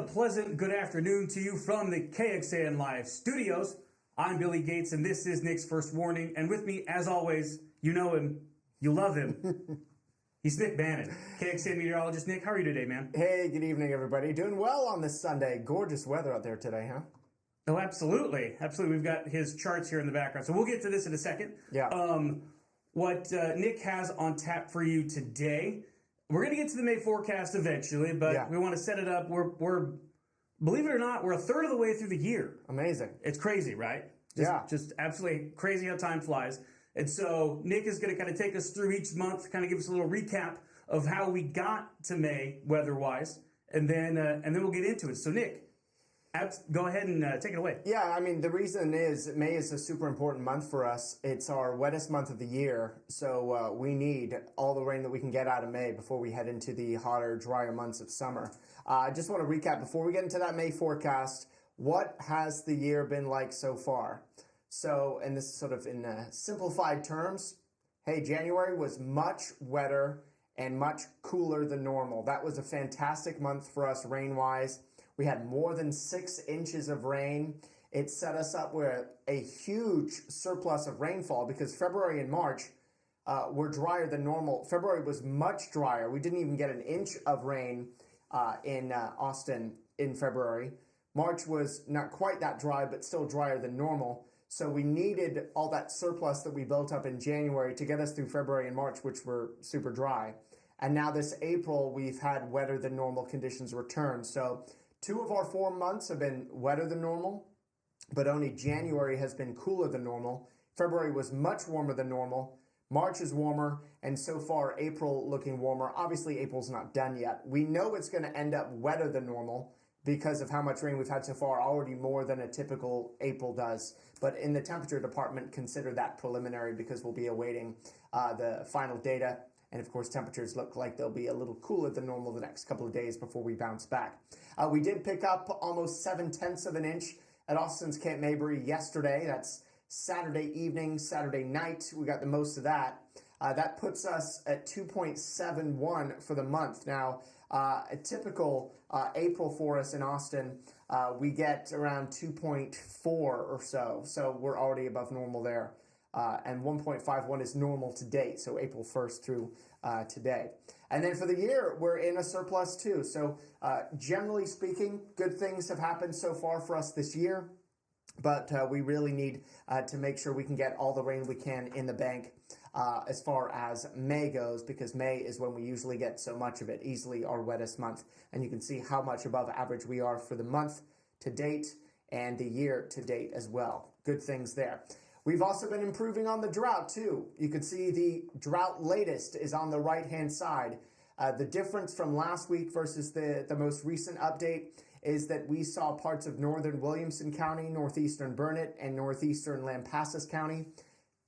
a pleasant good afternoon to you from the KXAN Live studios. I'm Billy Gates, and this is Nick's First Warning. And with me, as always, you know him, you love him. He's Nick Bannon, KXAN meteorologist. Nick, how are you today, man? Hey, good evening, everybody. Doing well on this Sunday. Gorgeous weather out there today, huh? Oh, absolutely. Absolutely. We've got his charts here in the background. So we'll get to this in a second. Yeah. What Nick has on tap for you today, we're going to get to the May forecast eventually, but we want to set it up. We're believe it or not, we're a third of the way through the year. Amazing. It's crazy, right? Just absolutely crazy how time flies. And so Nick is going to kind of take us through each month, kind of give us a little recap of how we got to May weather-wise, and then we'll get into it. So Nick, go ahead and take it away. Yeah, I mean, the reason is May is a super important month for us. It's our wettest month of the year, so we need all the rain that we can get out of May before we head into the hotter, drier months of summer. I just want to recap before we get into that May forecast. What has the year been like so far? So, and this is sort of in simplified terms, hey, January was much wetter and much cooler than normal. That was a fantastic month for us rain-wise. We had more than 6 inches of rain. It set us up with a huge surplus of rainfall because February and March were drier than normal. February was much drier. We didn't even get an inch of rain in Austin in February. March was not quite that dry, but still drier than normal. So we needed all that surplus that we built up in January to get us through February and March, which were super dry. And now this April, we've had wetter than normal conditions return. So 2 of our 4 months have been wetter than normal, but only January has been cooler than normal. February was much warmer than normal. March is warmer, and so far April looking warmer. Obviously, April's not done yet. We know it's going to end up wetter than normal because of how much rain we've had so far, already more than a typical April does. But in the temperature department, consider that preliminary because we'll be awaiting the final data. And of course, temperatures look like they'll be a little cooler than normal the next couple of days before we bounce back. We did pick up almost 7/10 of an inch at Austin's Camp Mabry yesterday. That's Saturday evening, Saturday night. We got the most of that. That puts us at 2.71 for the month. Now, a typical April for us in Austin, we get around 2.4 or so. So we're already above normal there. And 1.51 is normal to date, so April 1st through today. And then for the year, we're in a surplus too. So generally speaking, good things have happened so far for us this year, but we really need to make sure we can get all the rain we can in the bank as far as May goes, because May is when we usually get so much of it, easily our wettest month. And you can see how much above average we are for the month to date and the year to date as well. Good things there. We've also been improving on the drought, too. You can see the drought latest is on the right-hand side. The difference from last week versus the most recent update is that we saw parts of northern Williamson County, northeastern Burnett, and northeastern Lampasas County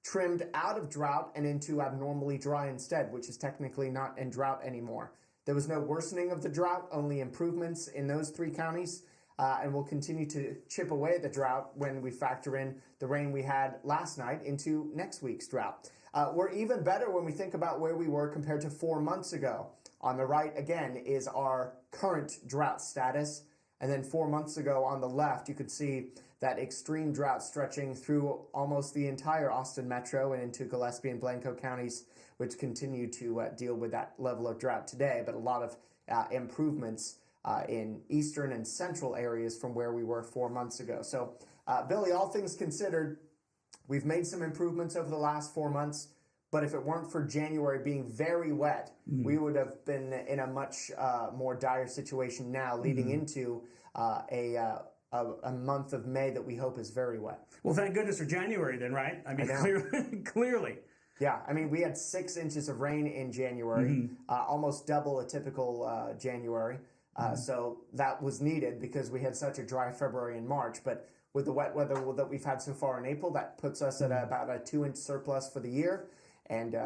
trimmed out of drought and into abnormally dry instead, which is technically not in drought anymore. There was no worsening of the drought, only improvements in those 3 counties. And we'll continue to chip away at the drought when we factor in the rain we had last night into next week's drought. We're even better when we think about where we were compared to 4 months ago. On the right, again, is our current drought status. And then 4 months ago on the left, you could see that extreme drought stretching through almost the entire Austin metro and into Gillespie and Blanco counties, which continue to deal with that level of drought today, but a lot of improvements in eastern and central areas from where we were 4 months ago. So, Billy, all things considered, we've made some improvements over the last 4 months, but if it weren't for January being very wet, we would have been in a much more dire situation now, leading into a month of May that we hope is very wet. Well, thank goodness for January then, right? I mean, clearly. Yeah, I mean, we had 6 inches of rain in January, almost double a typical January. So that was needed because we had such a dry February and March. But with the wet weather that we've had so far in April, that puts us at about a 2-inch surplus for the year, and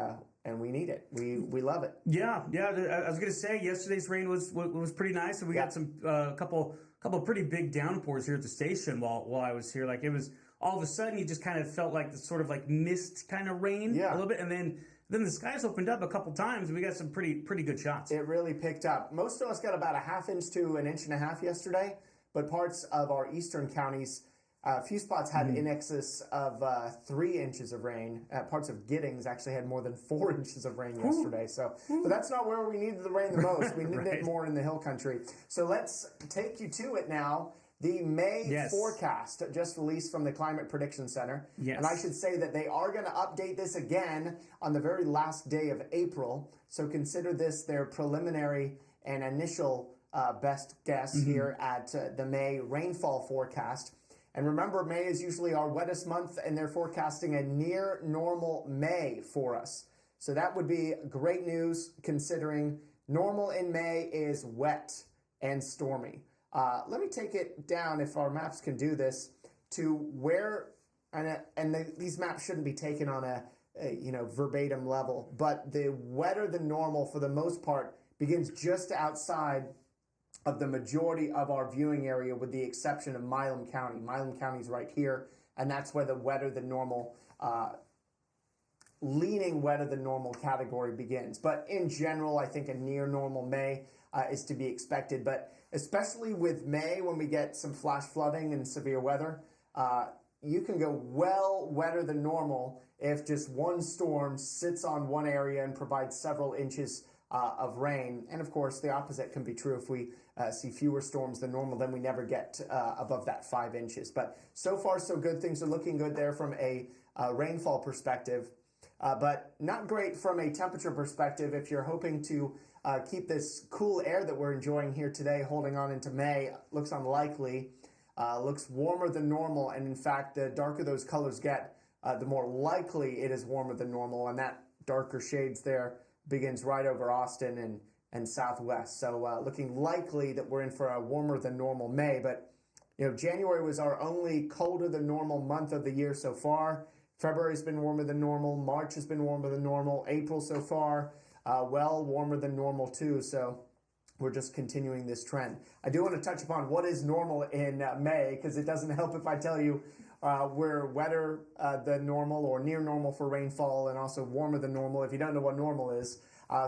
we need it. We love it. Yeah. I was going to say yesterday's rain was pretty nice, and we got some couple pretty big downpours here at the station while I was here. Like it was all of a sudden you just kind of felt like the sort of like mist kind of rain a little bit, and then Then the skies opened up a couple times, and we got some pretty good shots. It really picked up. Most of us got about a ½ inch to an 1.5 inches yesterday, but parts of our eastern counties, a few spots had in excess of 3 inches of rain. Parts of Giddings actually had more than 4 inches of rain yesterday. So, but that's not where we needed the rain the most. We needed it more in the hill country. So let's take you to it now. The May forecast just released from the Climate Prediction Center. Yes. And I should say that they are going to update this again on the very last day of April. So consider this their preliminary and initial best guess here at the May rainfall forecast. And remember, May is usually our wettest month, and they're forecasting a near normal May for us. So that would be great news considering normal in May is wet and stormy. Let me take it down, if our maps can do this, to where, these maps shouldn't be taken on a verbatim level, but the wetter than normal for the most part begins just outside of the majority of our viewing area, with the exception of Milam County. Milam County's right here, and that's where the wetter than normal, leaning wetter than normal category begins. But in general, I think a near normal May is to be expected. But especially with May, when we get some flash flooding and severe weather, you can go well wetter than normal if just one storm sits on one area and provides several inches of rain. And of course, the opposite can be true. If we see fewer storms than normal, then we never get above that 5 inches. But so far, so good. Things are looking good there from a rainfall perspective, but not great from a temperature perspective. If you're hoping to keep this cool air that we're enjoying here today holding on into May, looks unlikely. Looks warmer than normal. And in fact, the darker those colors get, the more likely it is warmer than normal. And that darker shades there begins right over Austin and southwest. So looking likely that we're in for a warmer than normal May. But January was our only colder than normal month of the year so far. February's been warmer than normal. March has been warmer than normal. April so far, warmer than normal too. So we're just continuing this trend. I do want to touch upon what is normal in May, because it doesn't help if I tell you we're wetter than normal or near normal for rainfall, and also warmer than normal if you don't know what normal is.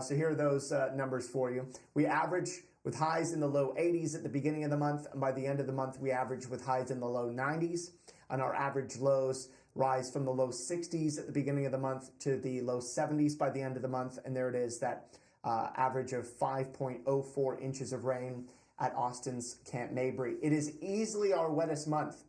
So here are those numbers for you. We average with highs in the low 80s at the beginning of the month, and by the end of the month we average with highs in the low 90s, and our average lows rise from the low 60s at the beginning of the month to the low 70s by the end of the month. And there it is, that average of 5.04 inches of rain at Austin's Camp Mabry. It is easily our wettest month.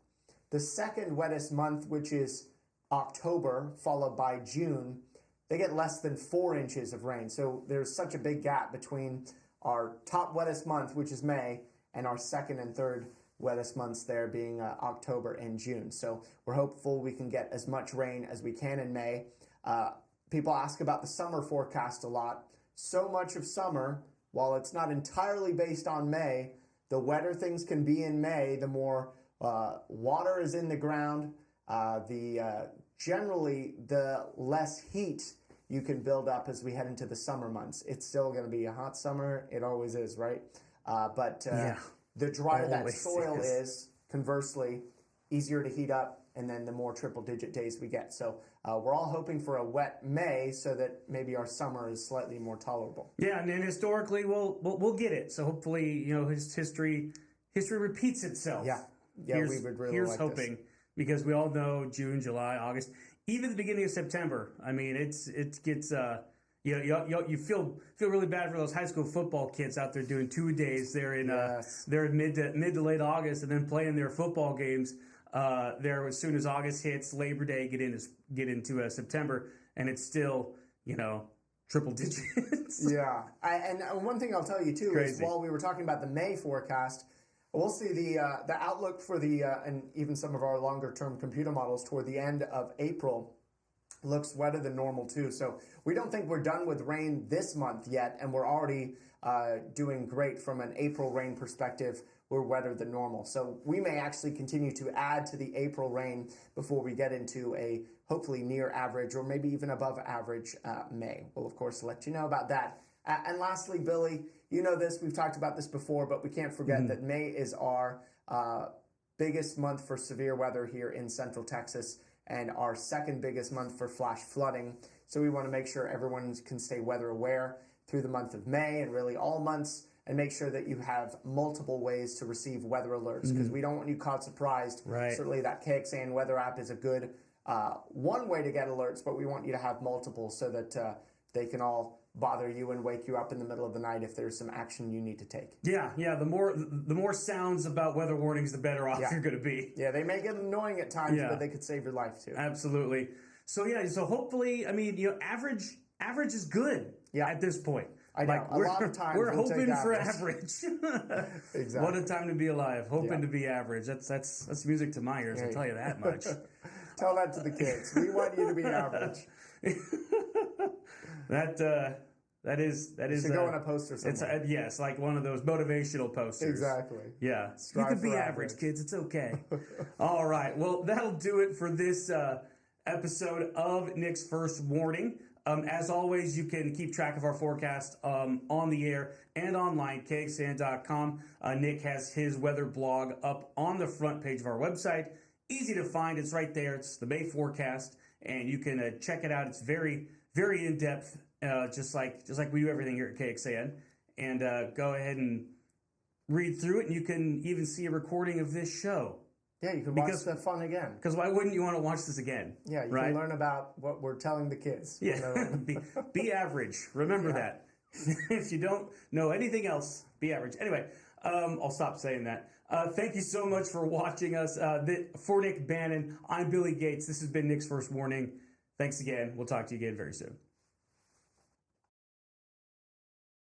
The second wettest month, which is October, followed by June, they get less than 4 inches of rain. So there's such a big gap between our top wettest month, which is May, and our second and third wettest months there being October and June. So we're hopeful we can get as much rain as we can in May. People ask about the summer forecast a lot. So much of summer, while it's not entirely based on May, the wetter things can be in May, the more water is in the ground, generally the less heat you can build up as we head into the summer months. It's still going to be a hot summer. It always is, right? The drier that soil is, conversely, easier to heat up, and then the more triple-digit days we get. So we're all hoping for a wet May so that maybe our summer is slightly more tolerable. Yeah, and historically we'll get it. So hopefully, history repeats itself. Yeah, we would really here's like hoping this. Because we all know June, July, August, even the beginning of September. I mean, it gets. You feel really bad for those high school football kids out there doing 2-a-days. They're in mid to late August, and then playing their football games there as soon as August hits. Labor Day get into September, and it's still triple digits. Yeah, and one thing I'll tell you too is while we were talking about the May forecast, we'll see the outlook for and even some of our longer term computer models toward the end of April looks wetter than normal too. So we don't think we're done with rain this month yet, and we're already doing great from an April rain perspective. We're wetter than normal. So we may actually continue to add to the April rain before we get into a hopefully near average or maybe even above average May. We'll, of course, let you know about that. And lastly, Billy, you know this, we've talked about this before, but we can't forget that May is our biggest month for severe weather here in Central Texas. and our second biggest month for flash flooding. So we want to make sure everyone can stay weather aware through the month of May and really all months, and make sure that you have multiple ways to receive weather alerts, because we don't want you caught surprised. Right. Certainly that KXAN weather app is a good one way to get alerts, but we want you to have multiple so that they can all bother you and wake you up in the middle of the night if there's some action you need to take. Yeah. The more sounds about weather warnings, the better off you're going to be. Yeah, they may get annoying at times, but they could save your life too. Absolutely. So so hopefully, I mean, average is good at this point. I know. A lot of times we're hoping for average. Exactly. What a time to be alive. Hoping to be average. That's music to my ears. I'll tell you that much. Tell that to the kids. We want you to be average. That is should go on a poster somewhere. It's yes, like one of those motivational posters. Exactly. Yeah. Strive you could be for average, kids. It's okay. All right. Well, that'll do it for this episode of Nick's First Warning. As always, you can keep track of our forecast on the air and online, kxan.com. Nick has his weather blog up on the front page of our website. Easy to find. It's right there. It's the May forecast, and you can check it out. It's very, very in-depth, just like we do everything here at KXAN. And go ahead and read through it, and you can even see a recording of this show. Yeah, you can watch the fun again. Because why wouldn't you want to watch this again? Yeah, you can learn about what we're telling the kids. Yeah, be average. Remember that. If you don't know anything else, be average. Anyway, I'll stop saying that. Thank you so much for watching us. For Nick Bannon, I'm Billy Gates. This has been Nick's First Warning. Thanks again. We'll talk to you again very soon.